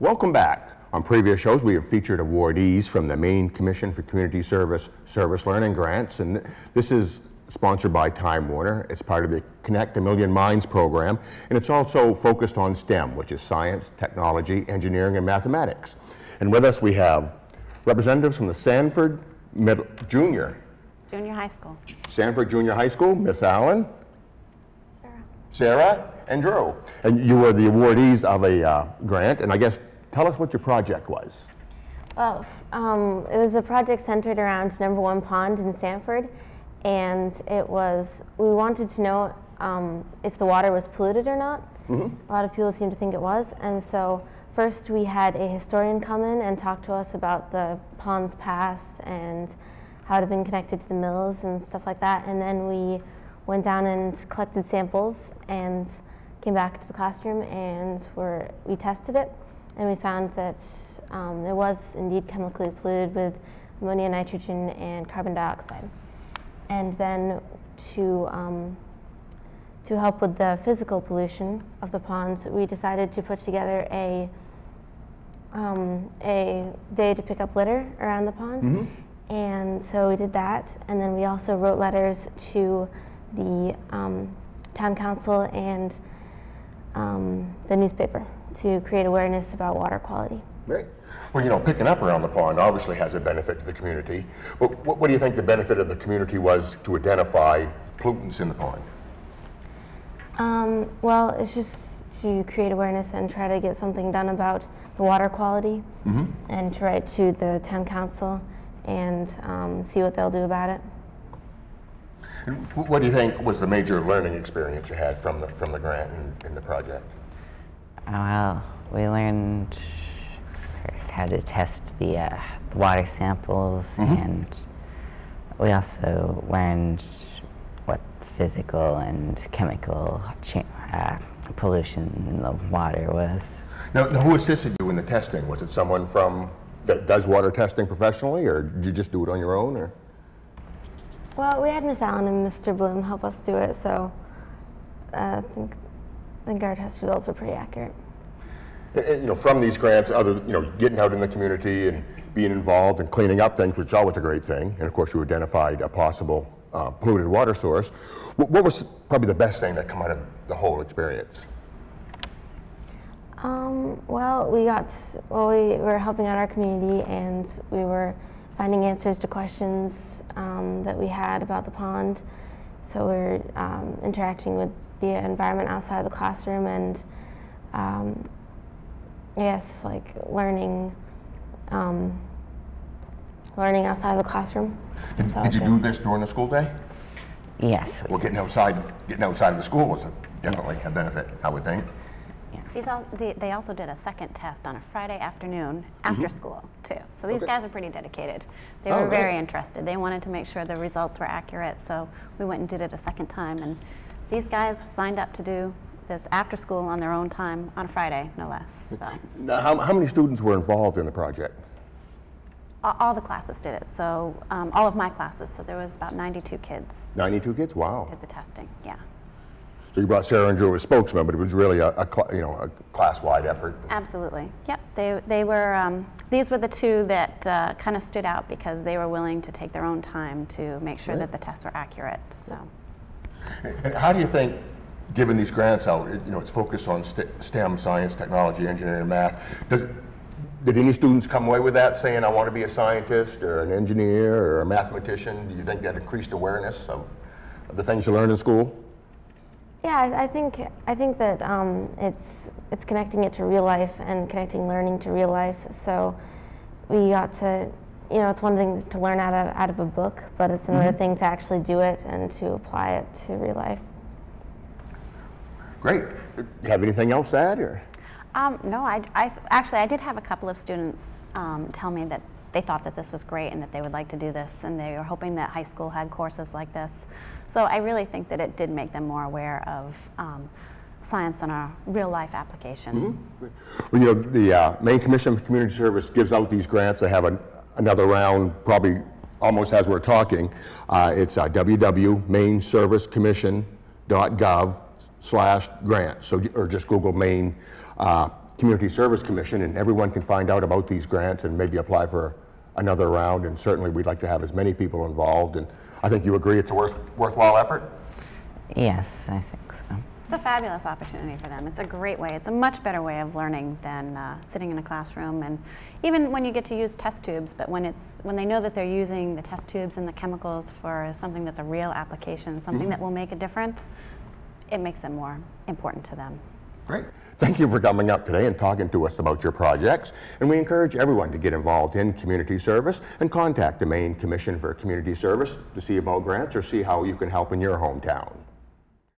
Welcome back. On previous shows, we have featured awardees from the Maine Commission for Community Service Learning Grants, and this is sponsored by Time Warner. It's part of the Connect a Million Minds program, and it's also focused on STEM, which is science, technology, engineering, and mathematics. And with us, we have representatives from the Sanford Junior High School. Sanford Junior High School, Miss Allen, Sarah, and Drew. And you were the awardees of a grant, and I guess tell us what your project was. Well, it was a project centered around #1 Pond in Sanford, and we wanted to know if the water was polluted or not. A lot of people seem to think it was, and so first we had a historian come in and talk to us about the pond's past and how it had been connected to the mills and stuff like that, and then we went down and collected samples and came back to the classroom and we tested it, and we found that it was indeed chemically polluted with ammonia, nitrogen, and carbon dioxide. And then to help with the physical pollution of the pond, we decided to put together a day to pick up litter around the pond. And so we did that, and then we also wrote letters to the town council and the newspaper to create awareness about water quality. Great. Well, you know, picking up around the pond obviously has a benefit to the community. But what do you think the benefit of the community was to identify pollutants in the pond? Well, it's just to create awareness and try to get something done about the water quality, and to write to the town council and see what they'll do about it. And what do you think was the major learning experience you had from the grant and the project? Well, we learned first how to test the water samples, and we also learned what physical and chemical pollution in the water was. Now, who assisted you in the testing? Was it someone that does water testing professionally, or did you just do it on your own? Or? Well, we had Miss Allen and Mr. Bloom help us do it, so I think our test results were pretty accurate. And, you know, from these grants, getting out in the community and being involved and cleaning up things, which is always a great thing, and of course you identified a possible polluted water source. What was probably the best thing that came out of the whole experience? Well, we were helping out our community, and we were finding answers to questions that we had about the pond. So we were interacting with the environment outside of the classroom, and like learning outside of the classroom. Did you do this during the school day? Yes. Well, getting outside of the school was definitely a benefit, I would think. They also did a second test on a Friday afternoon after school, too. So these guys are pretty dedicated. They were very interested. They wanted to make sure the results were accurate, so we went and did it a second time. And these guys signed up to do this after school on their own time on Friday, no less. So. Now, how many students were involved in the project? All the classes did it, so all of my classes. So there was about 92 kids. 92 kids? Wow. Did the testing, yeah. So you brought Sarah and Drew as spokesmen, but it was really a class-wide effort. Absolutely. Yep. They were. These were the two that kind of stood out because they were willing to take their own time to make sure that the tests were accurate. So. And how do you think, given these grants out, it's focused on STEM, science, technology, engineering, and math. Did any students come away with that saying, "I want to be a scientist or an engineer or a mathematician"? Do you think that increased awareness of the things you learn in school? Yeah, I think that it's connecting it to real life and connecting learning to real life. So we got to, it's one thing to learn out of a book, but it's another thing to actually do it and to apply it to real life. Great. Do you have anything else to add, or? No, I did have a couple of students tell me that they thought that this was great and that they would like to do this, and they were hoping that high school had courses like this. So I really think that it did make them more aware of science and a real life application. Well, the Maine Commission for Community Service gives out these grants. They have another round, probably almost as we're talking. It's www.maineservicecommission.gov/grants. So, or just Google Maine Community Service Commission, and everyone can find out about these grants and maybe apply for another round, and certainly we'd like to have as many people involved, and I think you agree it's a worthwhile effort? Yes, I think so. It's a fabulous opportunity for them. It's a great way. It's a much better way of learning than sitting in a classroom. And even when you get to use test tubes, but when they know that they're using the test tubes and the chemicals for something that's a real application, something that will make a difference, it makes it more important to them. Great. Thank you for coming up today and talking to us about your projects. And we encourage everyone to get involved in community service and contact the Maine Commission for Community Service to see about grants or see how you can help in your hometown.